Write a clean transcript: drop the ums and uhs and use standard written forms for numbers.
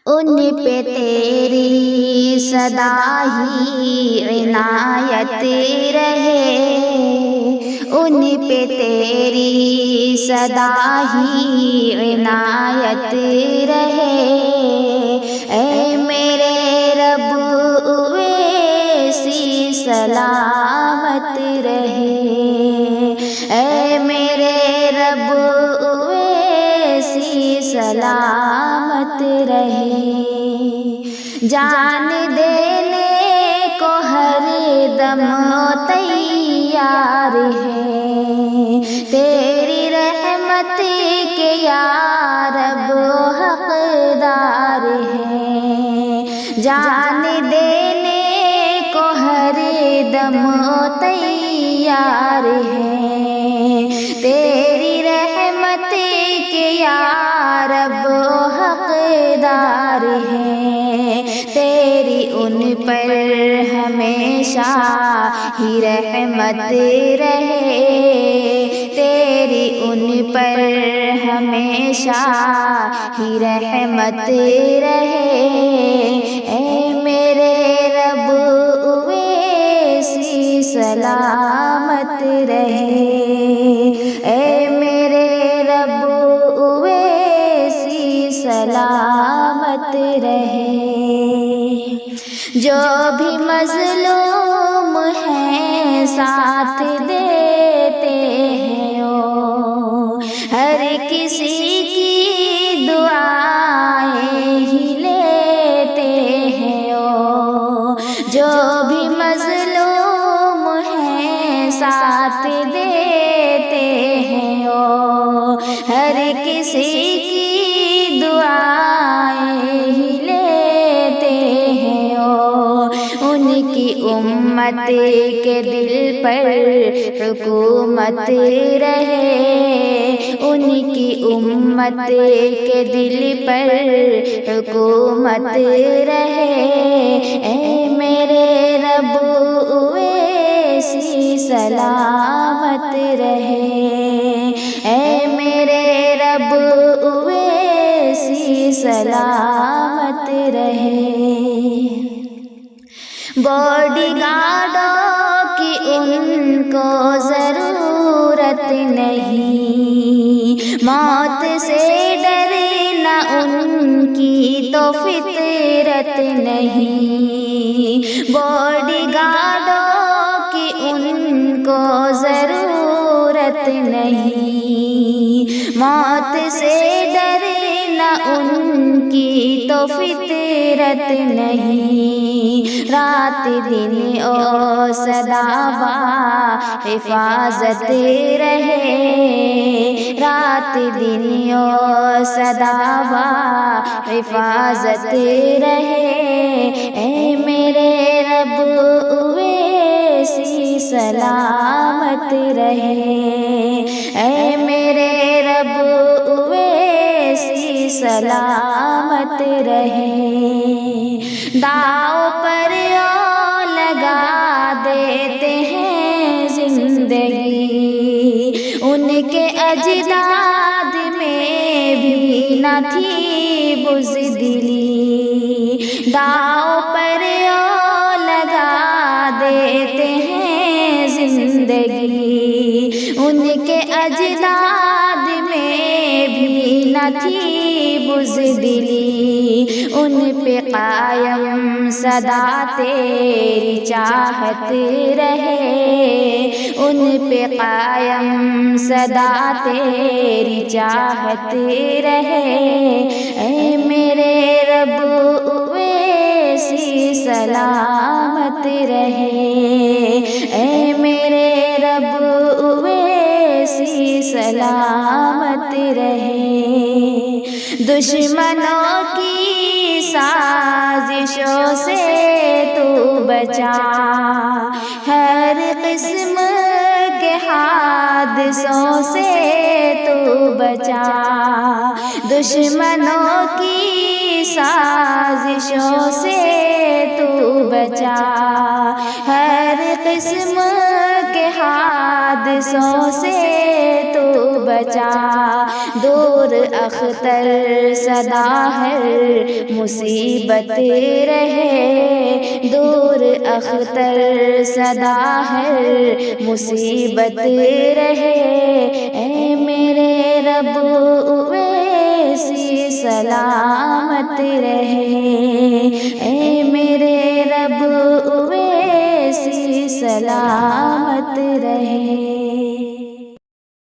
ان پہ تیری صدا ہی عنایت رہے، ان پہ تیری صدا ہی عنایت رہے، اے میرے رب اویسی سلامت رہے، اے میرے رب اویسی سلامت رہے، جان دینے کو ہر دم تیار ہے، تیری رحمت کے یا رب حقدار ہے، جان دینے کو ہر دم تیار ہے، تیری رحمت کے یا رب حقدار ہے، تیری ان پر ہمیشہ ہی رحمت رہے، تیری ان پر ہمیشہ ہی رحمت رہے، اے میرے رب اویسی سلامت رہے، اے میرے رب اویسی سلامت رہے، جو بھی مظلوم ہیں ساتھ دیتے ہیں او، ہر کسی کی دعائیں ہی لیتے ہیں او، جو بھی مظلوم ہیں ساتھ دیتے ہیں او، ہر کسی کی دعائیں ہی لیتے ہیں او، ان کی امت کے دل پر حکومت رہے، ان کی امت کے دل پر حکومت رہے، اے میرے رب اویسی سلامت رہے، اے میرے رب اویسی سلامت رہے، باڈی گارڈوں کی ان کو ضرورت نہیں، موت سے ڈرنا ان کی تو فطرت نہیں، باڈی گارڈوں کی ان کو ضرورت نہیں، موت سے ڈرنا ان کی تو فطرت نہیں، رات دن او سدا با حفاظت رہے، رات دن او سدا با حفاظت رہے، اے میرے رب اویسی سلامت رہے، اے میرے رب اویسی سلامت رہے، داؤ پر لگا دیتے ہیں زندگی، ان کے اجداد میں بھی نہ تھی بزدلی، داؤ پر لگا دیتے ہیں زندگی، ان کے اجداد میں بھی نہ تھی بزدلی، ان پہ قائم سدا تیری چاہت رہے، ان پہ قائم سدا تیری چاہت رہے، اے میرے رب اویسی سلامت رہے، اے میرے رب اویسی سلامت رہے، دشمنوں کی سازشوں سے تو بچا، ہر قسم کے حادثوں سے تو بچا، دشمنوں کی سازشوں سے تو بچا، ہر قسم کے حادثوں سے تو بچا، دور اختر صدا ہر مصیبت رہے دور اختر صدا ہر مصیبت رہے اے میرے رب اویسی سلامت رہے اے